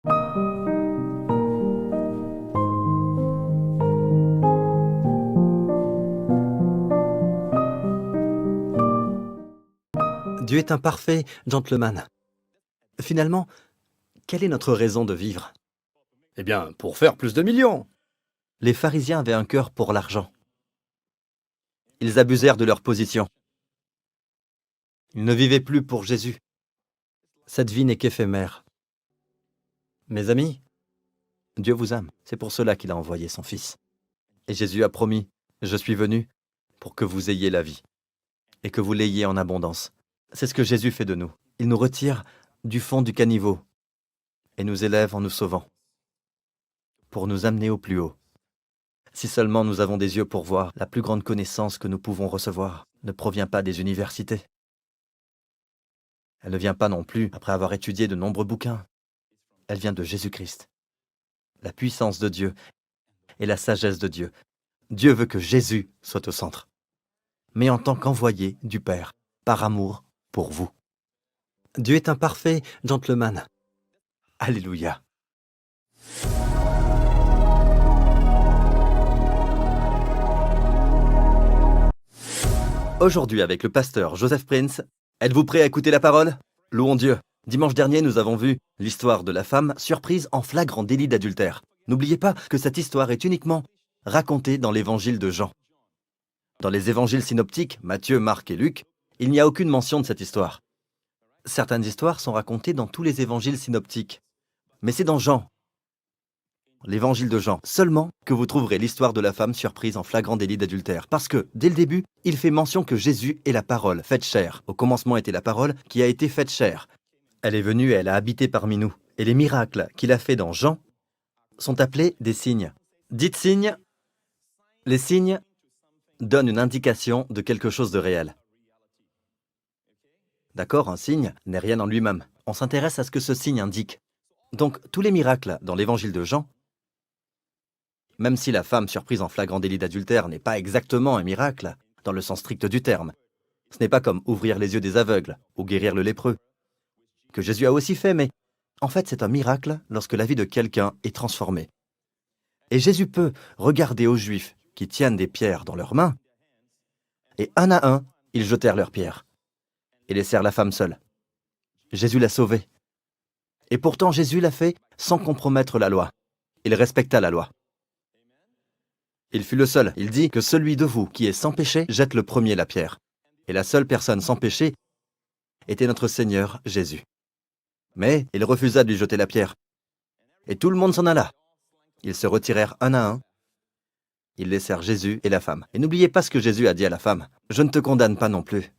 Dieu est un parfait gentleman. Finalement, quelle est notre raison de vivre? Eh bien, pour faire plus de millions. Les pharisiens avaient un cœur pour l'argent. Ils abusèrent de leur position. Ils ne vivaient plus pour Jésus. Cette vie n'est qu'éphémère. Mes amis, Dieu vous aime. C'est pour cela qu'il a envoyé son Fils. Et Jésus a promis, je suis venu pour que vous ayez la vie et que vous l'ayez en abondance. C'est ce que Jésus fait de nous. Il nous retire du fond du caniveau et nous élève en nous sauvant, pour nous amener au plus haut. Si seulement nous avons des yeux pour voir, la plus grande connaissance que nous pouvons recevoir ne provient pas des universités. Elle ne vient pas non plus après avoir étudié de nombreux bouquins. Elle vient de Jésus-Christ. La puissance de Dieu et la sagesse de Dieu. Dieu veut que Jésus soit au centre, mais en tant qu'envoyé du Père, par amour pour vous. Dieu est un parfait gentleman. Alléluia. Aujourd'hui, avec le pasteur Joseph Prince, êtes-vous prêt à écouter la parole? Louons Dieu. Dimanche dernier, nous avons vu l'histoire de la femme surprise en flagrant délit d'adultère. N'oubliez pas que cette histoire est uniquement racontée dans l'évangile de Jean. Dans les évangiles synoptiques, Matthieu, Marc et Luc, il n'y a aucune mention de cette histoire. Certaines histoires sont racontées dans tous les évangiles synoptiques. Mais c'est dans Jean, l'évangile de Jean, seulement que vous trouverez l'histoire de la femme surprise en flagrant délit d'adultère. Parce que, dès le début, il fait mention que Jésus est la parole, faite chair. Au commencement était la parole qui a été faite chair. Elle est venue et elle a habité parmi nous. Et les miracles qu'il a fait dans Jean sont appelés des signes. Dites signes. Les signes donnent une indication de quelque chose de réel. D'accord, un signe n'est rien en lui-même. On s'intéresse à ce que ce signe indique. Donc, tous les miracles dans l'évangile de Jean, même si la femme surprise en flagrant délit d'adultère n'est pas exactement un miracle, dans le sens strict du terme, ce n'est pas comme ouvrir les yeux des aveugles ou guérir le lépreux, que Jésus a aussi fait, mais en fait c'est un miracle lorsque la vie de quelqu'un est transformée. Et Jésus peut regarder aux Juifs qui tiennent des pierres dans leurs mains, et un à un, ils jetèrent leurs pierres, et laissèrent la femme seule. Jésus l'a sauvée. Et pourtant Jésus l'a fait sans compromettre la loi. Il respecta la loi. Il fut le seul. Il dit que celui de vous qui est sans péché jette le premier la pierre. Et la seule personne sans péché était notre Seigneur Jésus. Mais il refusa de lui jeter la pierre. Et tout le monde s'en alla. Ils se retirèrent un à un. Ils laissèrent Jésus et la femme. Et n'oubliez pas ce que Jésus a dit à la femme. Je ne te condamne pas non plus.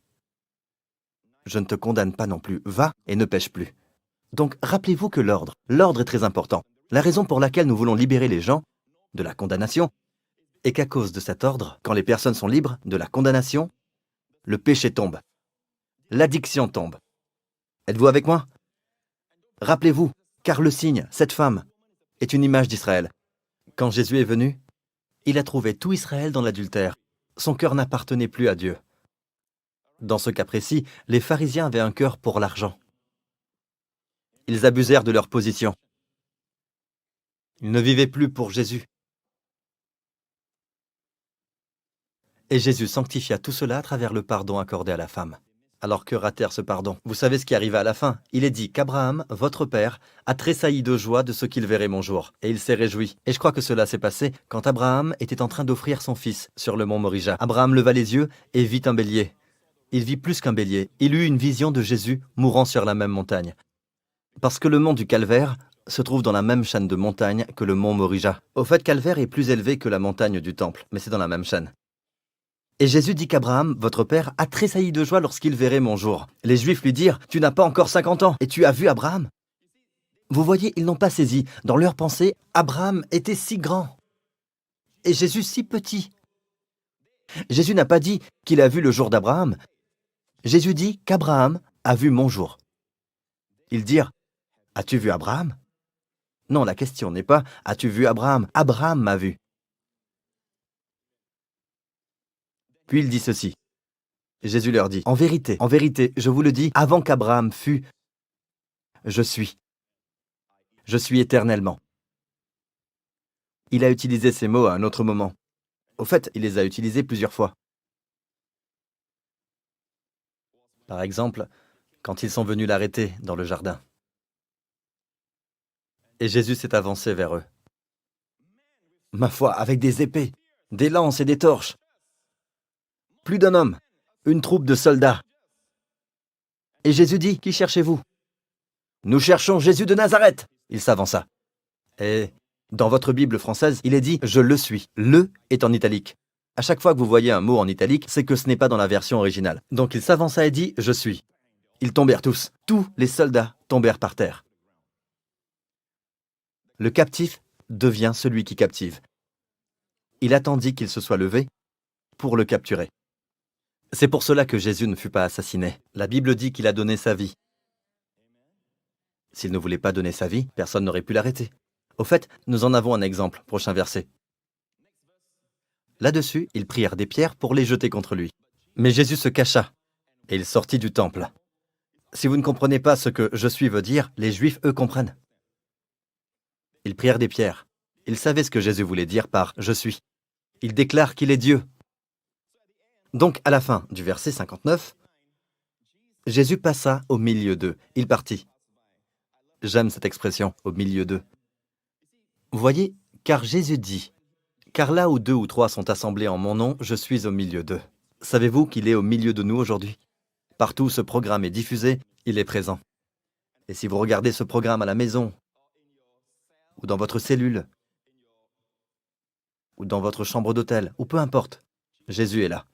Je ne te condamne pas non plus. Va et ne pêche plus. Donc rappelez-vous que l'ordre est très important. La raison pour laquelle nous voulons libérer les gens de la condamnation, et qu'à cause de cet ordre, quand les personnes sont libres de la condamnation, le péché tombe. L'addiction tombe. Êtes-vous avec moi? Rappelez-vous, car le signe, cette femme, est une image d'Israël. Quand Jésus est venu, il a trouvé tout Israël dans l'adultère. Son cœur n'appartenait plus à Dieu. Dans ce cas précis, les pharisiens avaient un cœur pour l'argent. Ils abusèrent de leur position. Ils ne vivaient plus pour Jésus. Et Jésus sanctifia tout cela à travers le pardon accordé à la femme. Alors que ratèrent ce pardon? Vous savez ce qui arriva à la fin? Il est dit qu'Abraham, votre père, a tressailli de joie de ce qu'il verrait mon jour. Et il s'est réjoui. Et je crois que cela s'est passé quand Abraham était en train d'offrir son fils sur le mont Morija. Abraham leva les yeux et vit un bélier. Il vit plus qu'un bélier. Il eut une vision de Jésus mourant sur la même montagne. Parce que le mont du Calvaire se trouve dans la même chaîne de montagnes que le mont Morija. Au fait, Calvaire est plus élevé que la montagne du Temple, mais c'est dans la même chaîne. Et Jésus dit qu'Abraham, votre père, a tressailli de joie lorsqu'il verrait mon jour. Les Juifs lui dirent, « Tu n'as pas encore 50 ans, et tu as vu Abraham ?» Vous voyez, ils n'ont pas saisi. Dans leur pensée, Abraham était si grand, et Jésus si petit. Jésus n'a pas dit qu'il a vu le jour d'Abraham. Jésus dit qu'Abraham a vu mon jour. Ils dirent, « As-tu vu Abraham ?» Non, la question n'est pas, « As-tu vu Abraham ?» Abraham m'a vu. Puis il dit ceci. Jésus leur dit, en vérité, je vous le dis, avant qu'Abraham fût, je suis. je suis éternellement. Il a utilisé ces mots à un autre moment. Au fait, il les a utilisés plusieurs fois. Par exemple, quand ils sont venus l'arrêter dans le jardin. Et Jésus s'est avancé vers eux. Ma foi, avec des épées, des lances et des torches. Plus d'un homme, une troupe de soldats. Et Jésus dit, qui cherchez-vous? Nous cherchons Jésus de Nazareth. Il s'avança. Et dans votre Bible française, il est dit, je le suis. Le est en italique. À chaque fois que vous voyez un mot en italique, c'est que ce n'est pas dans la version originale. Donc il s'avança et dit, je suis. Ils tombèrent tous. Tous les soldats tombèrent par terre. Le captif devient celui qui captive. Il attendit qu'il se soit levé pour le capturer. C'est pour cela que Jésus ne fut pas assassiné. La Bible dit qu'il a donné sa vie. S'il ne voulait pas donner sa vie, personne n'aurait pu l'arrêter. Au fait, nous en avons un exemple, prochain verset. Là-dessus, ils prirent des pierres pour les jeter contre lui. Mais Jésus se cacha, et il sortit du temple. Si vous ne comprenez pas ce que « je suis » veut dire, les Juifs, eux, comprennent. Ils prirent des pierres. Ils savaient ce que Jésus voulait dire par « je suis ». Il déclare qu'il est Dieu. Donc, à la fin du verset 59, Jésus passa au milieu d'eux. Il partit. J'aime cette expression, au milieu d'eux. Vous voyez, car Jésus dit, « Car là où 2 ou 3 sont assemblés en mon nom, je suis au milieu d'eux. » Savez-vous qu'il est au milieu de nous aujourd'hui? Partout où ce programme est diffusé, il est présent. Et si vous regardez ce programme à la maison, ou dans votre cellule, ou dans votre chambre d'hôtel, ou peu importe, Jésus est là.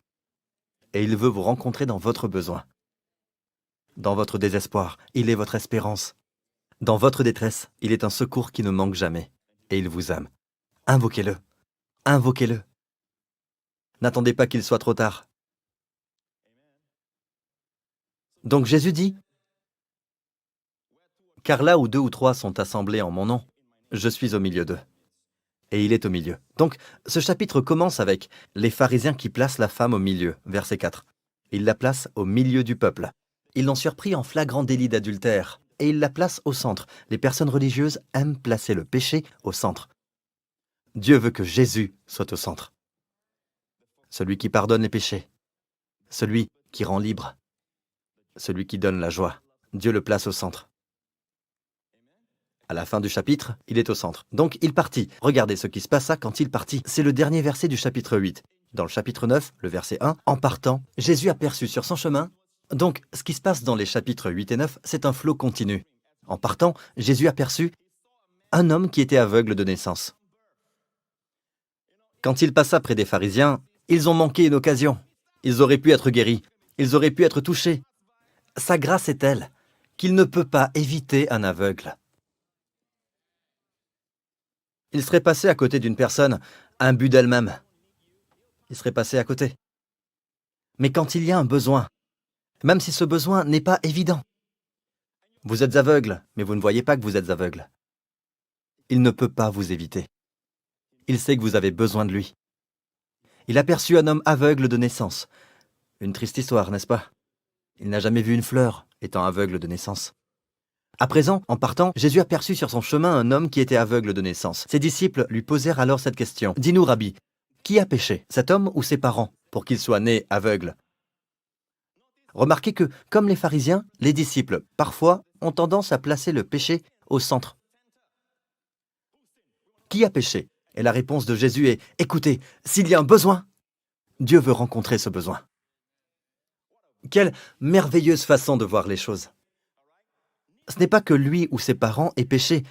Et il veut vous rencontrer dans votre besoin. Dans votre désespoir, il est votre espérance. Dans votre détresse, il est un secours qui ne manque jamais. Et il vous aime. Invoquez-le. Invoquez-le. N'attendez pas qu'il soit trop tard. Donc Jésus dit, « Car là où 2 ou 3 sont assemblés en mon nom, je suis au milieu d'eux. » Et il est au milieu. Donc, ce chapitre commence avec les pharisiens qui placent la femme au milieu, verset 4. Ils la placent au milieu du peuple. Ils l'ont surpris en flagrant délit d'adultère, et ils la placent au centre. Les personnes religieuses aiment placer le péché au centre. Dieu veut que Jésus soit au centre. Celui qui pardonne les péchés. Celui qui rend libre. Celui qui donne la joie. Dieu le place au centre. À la fin du chapitre, il est au centre. Donc il partit. Regardez ce qui se passa quand il partit. C'est le dernier verset du chapitre 8. Dans le chapitre 9, le verset 1, en partant, Jésus aperçut sur son chemin. Donc, ce qui se passe dans les chapitres 8 et 9, c'est un flot continu. En partant, Jésus aperçut un homme qui était aveugle de naissance. Quand il passa près des pharisiens, ils ont manqué une occasion. Ils auraient pu être guéris. Ils auraient pu être touchés. Sa grâce est telle qu'il ne peut pas éviter un aveugle. Il serait passé à côté d'une personne, imbue d'elle-même. Il serait passé à côté. Mais quand il y a un besoin, même si ce besoin n'est pas évident, vous êtes aveugle, mais vous ne voyez pas que vous êtes aveugle. Il ne peut pas vous éviter. Il sait que vous avez besoin de lui. Il aperçut un homme aveugle de naissance. Une triste histoire, n'est-ce pas? Il n'a jamais vu une fleur, étant aveugle de naissance. À présent, en partant, Jésus aperçut sur son chemin un homme qui était aveugle de naissance. Ses disciples lui posèrent alors cette question. « Dis-nous, Rabbi, qui a péché, cet homme ou ses parents, pour qu'il soit né aveugle ?» Remarquez que, comme les pharisiens, les disciples, parfois, ont tendance à placer le péché au centre. Qui a péché? Et la réponse de Jésus est « Écoutez, s'il y a un besoin, Dieu veut rencontrer ce besoin. » Quelle merveilleuse façon de voir les choses. Ce n'est pas que lui ou ses parents aient péché,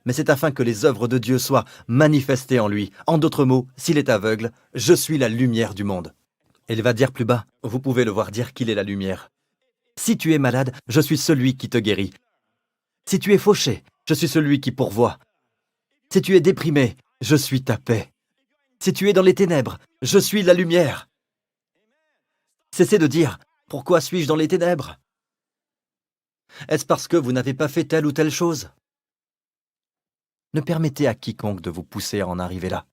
mais c'est afin que les œuvres de Dieu soient manifestées en lui. En d'autres mots, s'il est aveugle, je suis la lumière du monde. Et il va dire plus bas, vous pouvez le voir dire qu'il est la lumière. Si tu es malade, je suis celui qui te guérit. Si tu es fauché, je suis celui qui pourvoit. Si tu es déprimé, je suis ta paix. Si tu es dans les ténèbres, je suis la lumière. Cessez de dire, pourquoi suis-je dans les ténèbres? Est-ce parce que vous n'avez pas fait telle ou telle chose? Ne permettez à quiconque de vous pousser à en arriver là.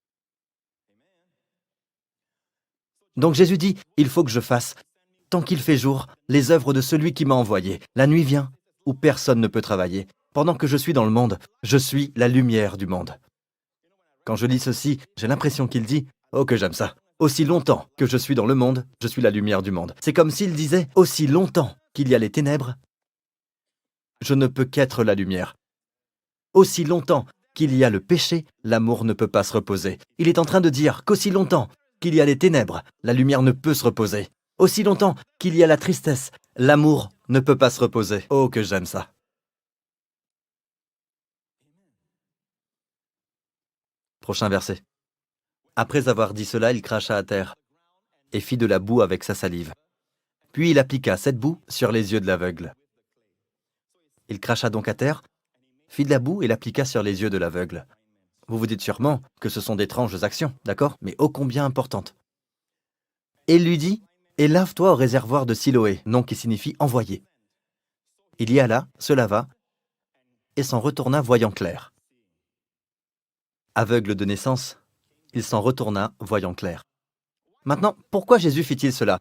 Donc Jésus dit, il faut que je fasse, tant qu'il fait jour, les œuvres de celui qui m'a envoyé. La nuit vient, où personne ne peut travailler. Pendant que je suis dans le monde, je suis la lumière du monde. Quand je lis ceci, j'ai l'impression qu'il dit « Oh que j'aime ça ! Aussi longtemps que je suis dans le monde, je suis la lumière du monde. » C'est comme s'il disait « Aussi longtemps qu'il y a les ténèbres, je ne peux qu'être la lumière. Aussi longtemps qu'il y a le péché, l'amour ne peut pas se reposer. » Il est en train de dire qu'aussi longtemps qu'il y a les ténèbres, la lumière ne peut se reposer. Aussi longtemps qu'il y a la tristesse, l'amour ne peut pas se reposer. Oh que j'aime ça! Prochain verset. Après avoir dit cela, il cracha à terre et fit de la boue avec sa salive. Puis il appliqua cette boue sur les yeux de l'aveugle. Il cracha donc à terre, fit de la boue et l'appliqua sur les yeux de l'aveugle. Vous vous dites sûrement que ce sont d'étranges actions, d'accord? Mais ô combien importantes. Et il lui dit, « Et lave-toi au réservoir de Siloé, nom qui signifie envoyé. » Il y alla, se lava, et s'en retourna voyant clair. Aveugle de naissance, il s'en retourna voyant clair. Maintenant, pourquoi Jésus fit-il cela?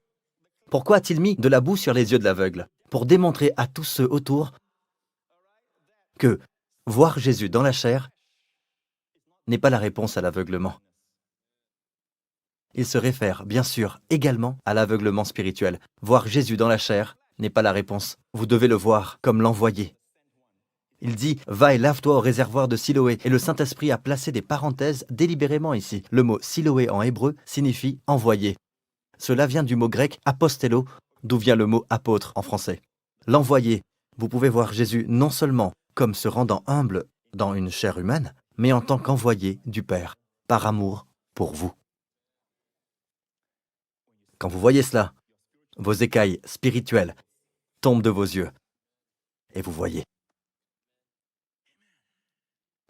Pourquoi a-t-il mis de la boue sur les yeux de l'aveugle? Pour démontrer à tous ceux autour que voir Jésus dans la chair n'est pas la réponse à l'aveuglement. Il se réfère, bien sûr, également à l'aveuglement spirituel. Voir Jésus dans la chair n'est pas la réponse. Vous devez le voir comme l'envoyé. Il dit « Va et lave-toi au réservoir de Siloé » et le Saint-Esprit a placé des parenthèses délibérément ici. Le mot Siloé en hébreu signifie « envoyé ». Cela vient du mot grec « apostello », d'où vient le mot « apôtre » en français. L'envoyé. Vous pouvez voir Jésus non seulement comme se rendant humble dans une chair humaine, mais en tant qu'envoyé du Père, par amour pour vous. Quand vous voyez cela, vos écailles spirituelles tombent de vos yeux et vous voyez.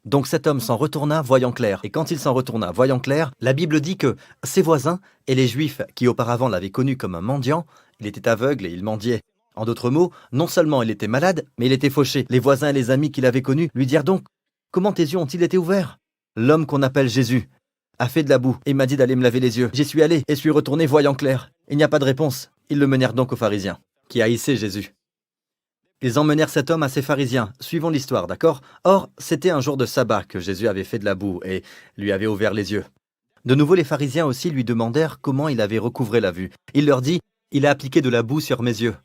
Donc cet homme s'en retourna voyant clair. Et quand il s'en retourna voyant clair, la Bible dit que ses voisins et les Juifs qui auparavant l'avaient connu comme un mendiant, il était aveugle et il mendiait. En d'autres mots, non seulement il était malade, mais il était fauché. Les voisins et les amis qu'il avait connus lui dirent donc « Comment tes yeux ont-ils été ouverts ?» L'homme qu'on appelle Jésus a fait de la boue et m'a dit d'aller me laver les yeux. J'y suis allé et suis retourné voyant clair. Il n'y a pas de réponse. Ils le menèrent donc aux pharisiens, qui haïssaient Jésus. Ils emmenèrent cet homme à ces pharisiens. Suivons l'histoire, d'accord? Or, c'était un jour de sabbat que Jésus avait fait de la boue et lui avait ouvert les yeux. De nouveau, les pharisiens aussi lui demandèrent comment il avait recouvré la vue. Il leur dit, « Il a appliqué de la boue sur mes yeux.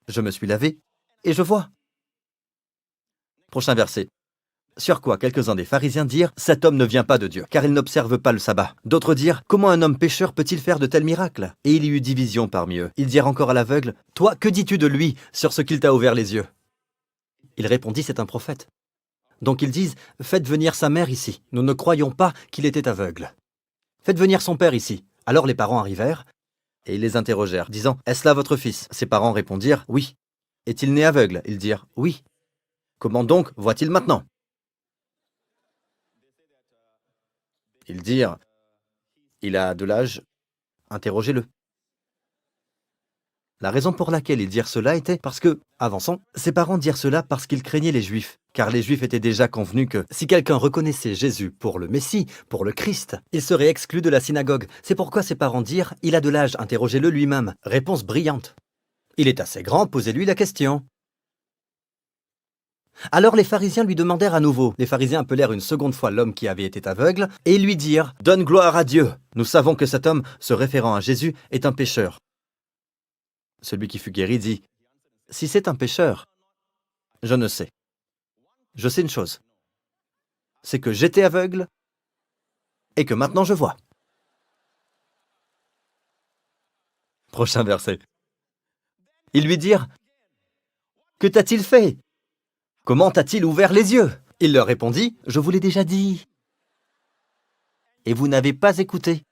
Je me suis lavé et je vois. » Prochain verset. Sur quoi quelques-uns des pharisiens dirent, « Cet homme ne vient pas de Dieu, car il n'observe pas le sabbat. » D'autres dirent, « Comment un homme pécheur peut-il faire de tels miracles ?» Et il y eut division parmi eux. Ils dirent encore à l'aveugle, « Toi, que dis-tu de lui sur ce qu'il t'a ouvert les yeux ?» Il répondit, « C'est un prophète. » Donc ils disent, « Faites venir sa mère ici. Nous ne croyons pas qu'il était aveugle. Faites venir son père ici. » Alors les parents arrivèrent et ils les interrogèrent, disant, « Est-ce là votre fils ?» Ses parents répondirent, « Oui. » « Est-il né aveugle ?» Ils dirent, « Oui. » « Comment donc voit-il maintenant ?» Ils dirent, « Il a de l'âge, interrogez-le. » La raison pour laquelle ils dirent cela était parce que, avançons, ses parents dirent cela parce qu'ils craignaient les Juifs, car les Juifs étaient déjà convenus que si quelqu'un reconnaissait Jésus pour le Messie, pour le Christ, il serait exclu de la synagogue. C'est pourquoi ses parents dirent, « Il a de l'âge, interrogez-le lui-même. » Réponse brillante. Il est assez grand, posez-lui la question. Alors les pharisiens lui demandèrent à nouveau. Les pharisiens appelèrent une seconde fois l'homme qui avait été aveugle et lui dirent « Donne gloire à Dieu. Nous savons que cet homme, se référant à Jésus, est un pécheur. » Celui qui fut guéri dit « Si c'est un pécheur, je ne sais. Je sais une chose. C'est que j'étais aveugle et que maintenant je vois. » Prochain verset. Ils lui dirent « Que t'a-t-il fait ? Comment t'a-t-il ouvert les yeux ?» Il leur répondit, « Je vous l'ai déjà dit. Et vous n'avez pas écouté.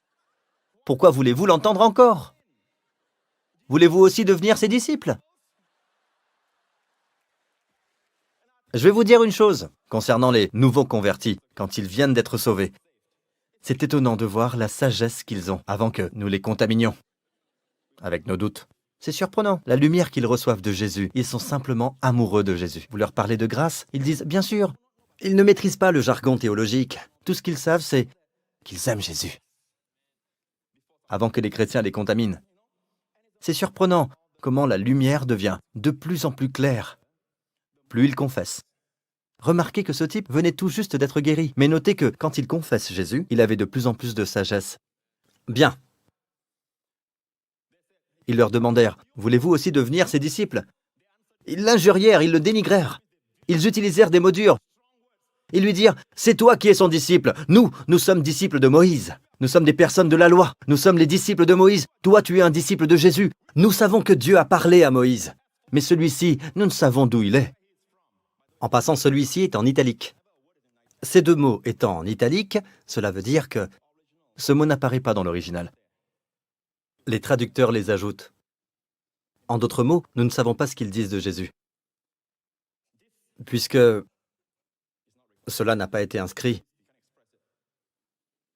Pourquoi voulez-vous l'entendre encore? Voulez-vous aussi devenir ses disciples? » Je vais vous dire une chose concernant les nouveaux convertis quand ils viennent d'être sauvés. C'est étonnant de voir la sagesse qu'ils ont avant que nous les contaminions avec nos doutes. C'est surprenant, la lumière qu'ils reçoivent de Jésus. Ils sont simplement amoureux de Jésus. Vous leur parlez de grâce, ils disent « Bien sûr ». Ils ne maîtrisent pas le jargon théologique. Tout ce qu'ils savent, c'est qu'ils aiment Jésus. Avant que les chrétiens les contaminent. C'est surprenant comment la lumière devient de plus en plus claire. Plus ils confessent, Remarquez que ce type venait tout juste d'être guéri, mais notez que, quand il confesse Jésus, il avait de plus en plus de sagesse. Bien. Ils leur demandèrent, « Voulez-vous aussi devenir ses disciples ?» Ils l'injurièrent, ils le dénigrèrent. Ils utilisèrent des mots durs. Ils lui dirent, « C'est toi qui es son disciple. Nous sommes disciples de Moïse. Nous sommes des personnes de la loi. Nous sommes les disciples de Moïse. Toi, tu es un disciple de Jésus. Nous savons que Dieu a parlé à Moïse. Mais celui-ci, nous ne savons d'où il est. » En passant, celui-ci est en italique. Ces deux mots étant en italique, cela veut dire que ce mot n'apparaît pas dans l'original. Les traducteurs les ajoutent. En d'autres mots, nous ne savons pas ce qu'ils disent de Jésus. Puisque cela n'a pas été inscrit.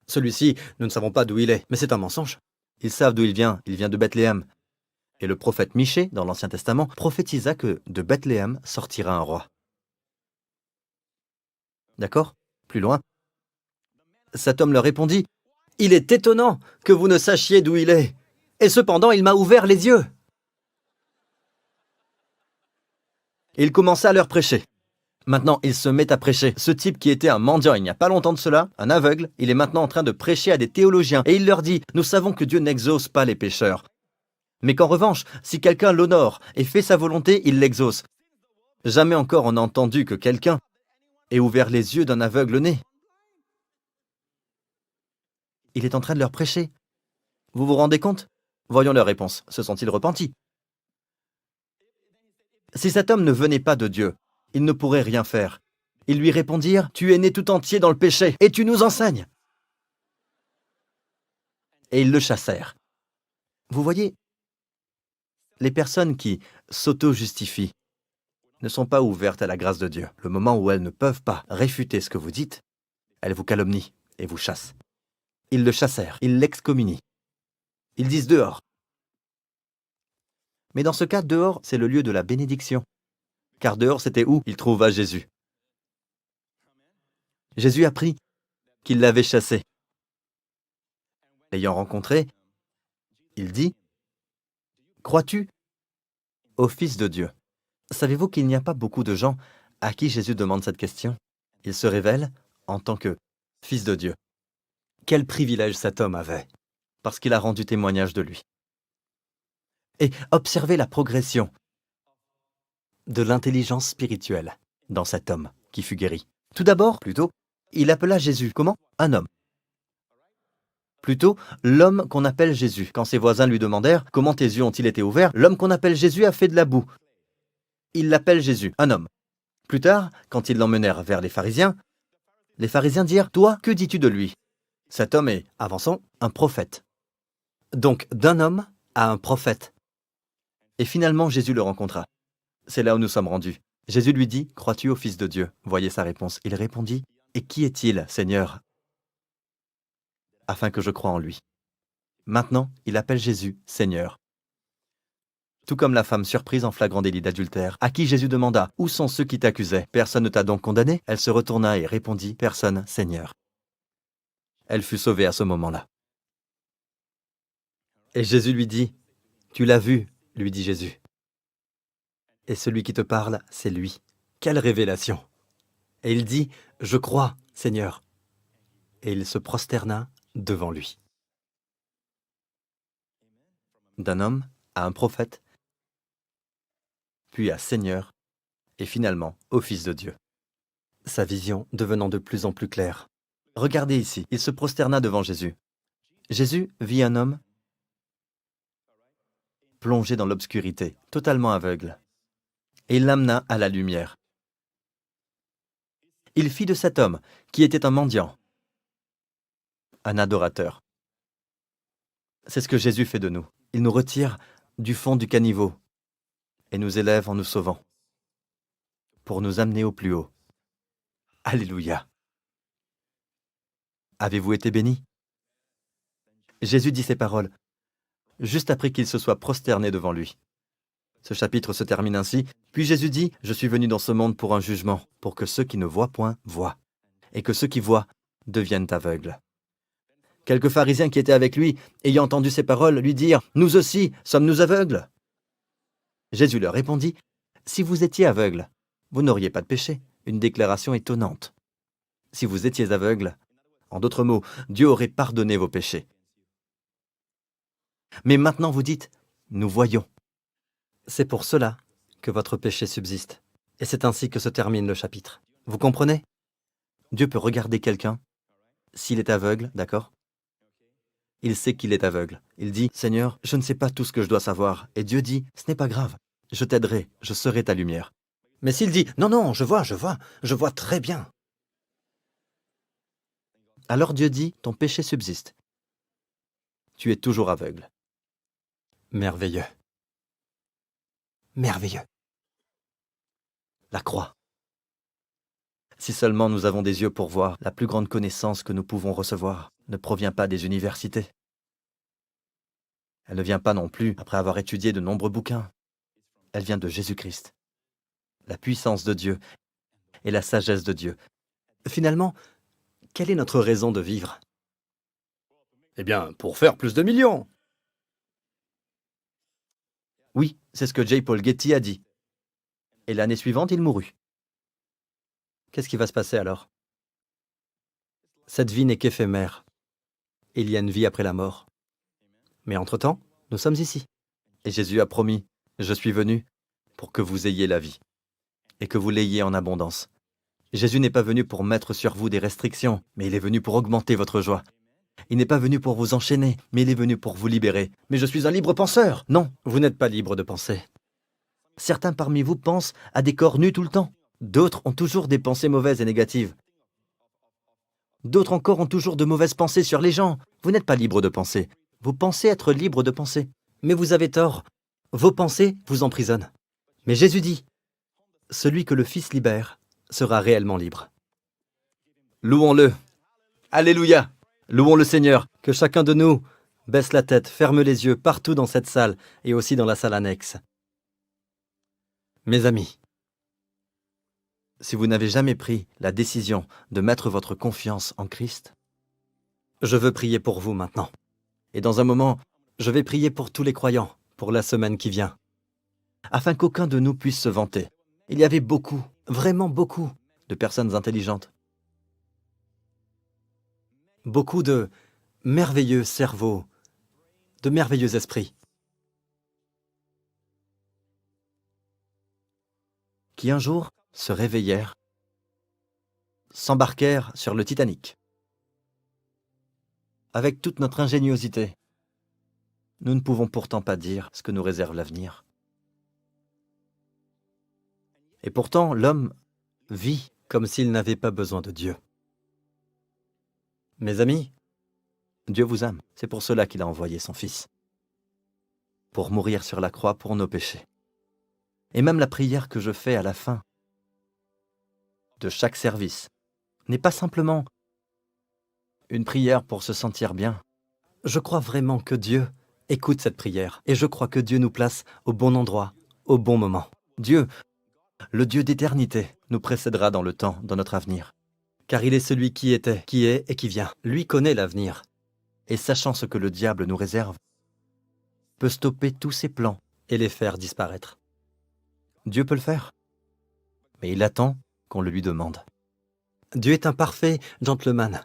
Celui-ci, nous ne savons pas d'où il est, mais c'est un mensonge. Ils savent d'où il vient de Bethléem. Et le prophète Michée, dans l'Ancien Testament, prophétisa que de Bethléem sortira un roi. D'accord? Plus loin. Cet homme leur répondit, « Il est étonnant que vous ne sachiez d'où il est, et cependant il m'a ouvert les yeux. » Et il commença à leur prêcher. Maintenant, il se met à prêcher. Ce type qui était un mendiant il n'y a pas longtemps de cela, un aveugle, il est maintenant en train de prêcher à des théologiens. Et il leur dit, « Nous savons que Dieu n'exauce pas les pécheurs. Mais qu'en revanche, si quelqu'un l'honore et fait sa volonté, il l'exauce. Jamais encore on n'a entendu que quelqu'un ait ouvert les yeux d'un aveugle-né. » Il est en train de leur prêcher. Vous vous rendez compte? Voyons leur réponse. Se sont-ils repentis? Si cet homme ne venait pas de Dieu, il ne pourrait rien faire. Ils lui répondirent, « Tu es né tout entier dans le péché, et tu nous enseignes. » Et ils le chassèrent. Vous voyez, les personnes qui s'auto-justifient ne sont pas ouvertes à la grâce de Dieu. Le moment où elles ne peuvent pas réfuter ce que vous dites, elles vous calomnient et vous chassent. Ils le chassèrent, ils l'excommunient. Ils disent dehors. Mais dans ce cas, dehors, c'est le lieu de la bénédiction. Car dehors, c'était où il trouva Jésus. Jésus apprit qu'il l'avait chassé. L'ayant rencontré, il dit, « Crois-tu au Fils de Dieu ?» Savez-vous qu'il n'y a pas beaucoup de gens à qui Jésus demande cette question? Il se révèle en tant que Fils de Dieu. Quel privilège cet homme avait, parce qu'il a rendu témoignage de lui. Et observez la progression de l'intelligence spirituelle dans cet homme qui fut guéri. Tout d'abord, il appela Jésus, comment? Un homme. Plutôt, l'homme qu'on appelle Jésus. Quand ses voisins lui demandèrent « Comment tes yeux ont-ils été ouverts ?» L'homme qu'on appelle Jésus a fait de la boue. Il l'appelle Jésus, un homme. Plus tard, quand ils l'emmenèrent vers les pharisiens dirent « Toi, que dis-tu de lui ?» Cet homme est, avançons, un prophète. Donc, d'un homme à un prophète. Et finalement, Jésus le rencontra. C'est là où nous sommes rendus. Jésus lui dit, « Crois-tu au Fils de Dieu ?» Voyez sa réponse. Il répondit, « Et qui est-il, Seigneur, afin que je croie en lui ?» Maintenant, il appelle Jésus « Seigneur ». Tout comme la femme surprise en flagrant délit d'adultère, à qui Jésus demanda, « Où sont ceux qui t'accusaient? Personne ne t'a donc condamné ?» Elle se retourna et répondit, « Personne, Seigneur. » Elle fut sauvée à ce moment-là. Et Jésus lui dit, « Tu l'as vu, lui dit Jésus. Et celui qui te parle, c'est lui. » Quelle révélation! Et il dit, « Je crois, Seigneur. » Et il se prosterna devant lui. D'un homme à un prophète, puis à Seigneur, et finalement au Fils de Dieu. Sa vision devenant de plus en plus claire. Regardez ici, il se prosterna devant Jésus. Jésus vit un homme plongé dans l'obscurité, totalement aveugle, et il l'amena à la lumière. Il fit de cet homme, qui était un mendiant, un adorateur. C'est ce que Jésus fait de nous. Il nous retire du fond du caniveau et nous élève en nous sauvant, pour nous amener au plus haut. Alléluia. Avez-vous été bénis? Jésus dit ces paroles juste après qu'il se soit prosterné devant lui. Ce chapitre se termine ainsi. Puis Jésus dit, « Je suis venu dans ce monde pour un jugement, pour que ceux qui ne voient point voient, et que ceux qui voient deviennent aveugles. » Quelques pharisiens qui étaient avec lui, ayant entendu ces paroles, lui dirent, « Nous aussi, sommes-nous aveugles ?» Jésus leur répondit, « Si vous étiez aveugles, vous n'auriez pas de péché. une déclaration étonnante. Si vous étiez aveugle, en d'autres mots, Dieu aurait pardonné vos péchés. Mais maintenant vous dites, nous voyons. C'est pour cela que votre péché subsiste. Et c'est ainsi que se termine le chapitre. Vous comprenez? Dieu peut regarder quelqu'un, s'il est aveugle, d'accord? Il sait qu'il est aveugle. Il dit, Seigneur, je ne sais pas tout ce que je dois savoir. Et Dieu dit, ce n'est pas grave, je t'aiderai, je serai ta lumière. Mais s'il dit, non, non, je vois très bien. Alors Dieu dit, ton péché subsiste. Tu es toujours aveugle. Merveilleux. Merveilleux. La croix. Si seulement nous avons des yeux pour voir, la plus grande connaissance que nous pouvons recevoir ne provient pas des universités. Elle ne vient pas non plus après avoir étudié de nombreux bouquins. Elle vient de Jésus-Christ. La puissance de Dieu et la sagesse de Dieu. Finalement, quelle est notre raison de vivre? Eh bien, pour faire plus de millions. Oui, c'est ce que J. Paul Getty a dit. Et l'année suivante, il mourut. Qu'est-ce qui va se passer alors? Cette vie n'est qu'éphémère. Il y a une vie après la mort. Mais entre-temps, nous sommes ici. Et Jésus a promis, je suis venu pour que vous ayez la vie. Et que vous l'ayez en abondance. Jésus n'est pas venu pour mettre sur vous des restrictions, mais il est venu pour augmenter votre joie. Il n'est pas venu pour vous enchaîner, mais il est venu pour vous libérer. Mais je suis un libre penseur. Non, vous n'êtes pas libre de penser. Certains parmi vous pensent à des corps nus tout le temps. D'autres ont toujours des pensées mauvaises et négatives. D'autres encore ont toujours de mauvaises pensées sur les gens. Vous n'êtes pas libre de penser. Vous pensez être libre de penser. Mais vous avez tort. Vos pensées vous emprisonnent. Mais Jésus dit, celui que le Fils libère sera réellement libre. Louons-le. Alléluia. Louons le Seigneur. Que chacun de nous baisse la tête, ferme les yeux partout dans cette salle et aussi dans la salle annexe. Mes amis, si vous n'avez jamais pris la décision de mettre votre confiance en Christ, je veux prier pour vous maintenant. Et dans un moment, je vais prier pour tous les croyants, pour la semaine qui vient, afin qu'aucun de nous puisse se vanter. Il y avait beaucoup, vraiment beaucoup, de personnes intelligentes. Beaucoup de merveilleux cerveaux, de merveilleux esprits, qui un jour se réveillèrent, s'embarquèrent sur le Titanic. Avec toute notre ingéniosité, nous ne pouvons pourtant pas dire ce que nous réserve l'avenir. Et pourtant, l'homme vit comme s'il n'avait pas besoin de Dieu. Mes amis, Dieu vous aime. C'est pour cela qu'il a envoyé son Fils, pour mourir sur la croix pour nos péchés. Et même la prière que je fais à la fin de chaque service n'est pas simplement une prière pour se sentir bien. Je crois vraiment que Dieu écoute cette prière et je crois que Dieu nous place au bon endroit, au bon moment. Dieu, le Dieu d'éternité, nous précédera dans le temps, dans notre avenir. Car il est celui qui était, qui est et qui vient. Lui connaît l'avenir. Et sachant ce que le diable nous réserve, peut stopper tous ses plans et les faire disparaître. Dieu peut le faire, mais il attend qu'on le lui demande. Dieu est un parfait gentleman.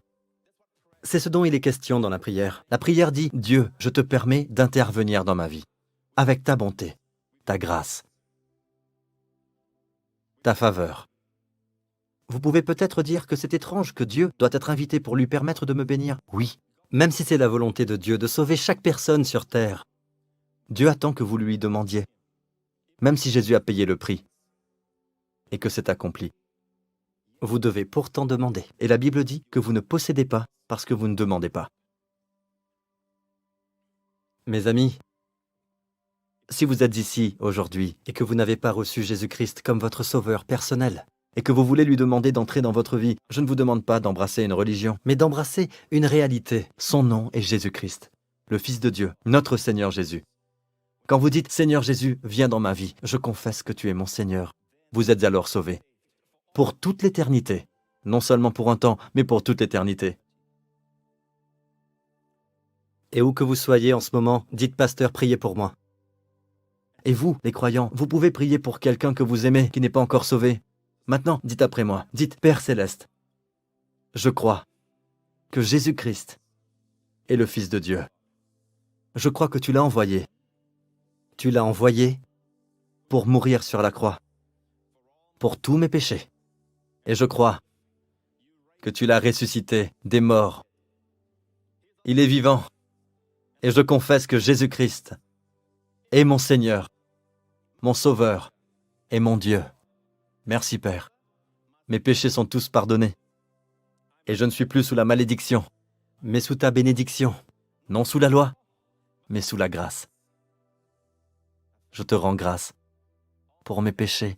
C'est ce dont il est question dans la prière. La prière dit, Dieu, je te permets d'intervenir dans ma vie, avec ta bonté, ta grâce, ta faveur. Vous pouvez peut-être dire que c'est étrange que Dieu doit être invité pour lui permettre de me bénir. Oui, même si c'est la volonté de Dieu de sauver chaque personne sur terre, Dieu attend que vous lui demandiez, même si Jésus a payé le prix et que c'est accompli. Vous devez pourtant demander. Et la Bible dit que vous ne possédez pas parce que vous ne demandez pas. Mes amis, si vous êtes ici aujourd'hui et que vous n'avez pas reçu Jésus-Christ comme votre sauveur personnel, et que vous voulez lui demander d'entrer dans votre vie, je ne vous demande pas d'embrasser une religion, mais d'embrasser une réalité. Son nom est Jésus-Christ, le Fils de Dieu, notre Seigneur Jésus. Quand vous dites « Seigneur Jésus, viens dans ma vie », je confesse que tu es mon Seigneur. Vous êtes alors sauvé. Pour toute l'éternité. Non seulement pour un temps, mais pour toute l'éternité. Et où que vous soyez en ce moment, dites « Pasteur, priez pour moi ». Et vous, les croyants, vous pouvez prier pour quelqu'un que vous aimez, qui n'est pas encore sauvé. Maintenant, dites après moi. Dites, Père céleste, je crois que Jésus-Christ est le Fils de Dieu. Je crois que tu l'as envoyé. Tu l'as envoyé pour mourir sur la croix, pour tous mes péchés. Et je crois que tu l'as ressuscité des morts. Il est vivant. Et je confesse que Jésus-Christ est mon Seigneur, mon Sauveur et mon Dieu. Merci Père. Mes péchés sont tous pardonnés. Et je ne suis plus sous la malédiction, mais sous ta bénédiction. Non sous la loi, mais sous la grâce. Je te rends grâce pour mes péchés,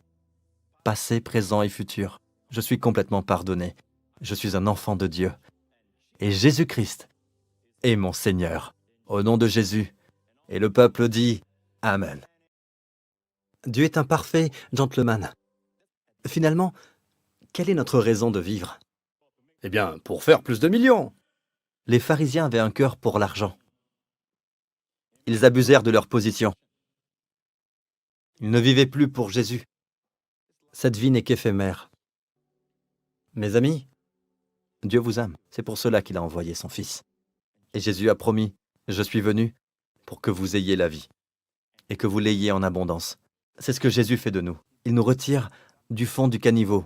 passés, présents et futurs. Je suis complètement pardonné. Je suis un enfant de Dieu. Et Jésus-Christ est mon Seigneur. Au nom de Jésus. Et le peuple dit Amen. Dieu est un parfait gentleman. Finalement, quelle est notre raison de vivre? Eh bien, pour faire plus de millions. Les pharisiens avaient un cœur pour l'argent. Ils abusèrent de leur position. Ils ne vivaient plus pour Jésus. Cette vie n'est qu'éphémère. Mes amis, Dieu vous aime. C'est pour cela qu'il a envoyé son Fils. Et Jésus a promis, je suis venu pour que vous ayez la vie et que vous l'ayez en abondance. C'est ce que Jésus fait de nous. Il nous retire du fond du caniveau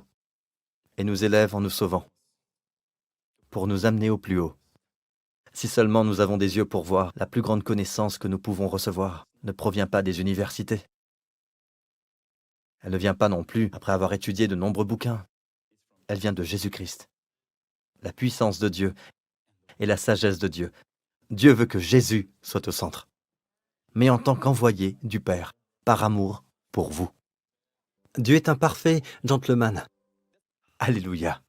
et nous élève en nous sauvant pour nous amener au plus haut. Si seulement nous avons des yeux pour voir, la plus grande connaissance que nous pouvons recevoir ne provient pas des universités. Elle ne vient pas non plus après avoir étudié de nombreux bouquins. Elle vient de Jésus-Christ. La puissance de Dieu et la sagesse de Dieu. Dieu veut que Jésus soit au centre, mais en tant qu'envoyé du Père, par amour pour vous. Dieu est un parfait gentleman. Alléluia.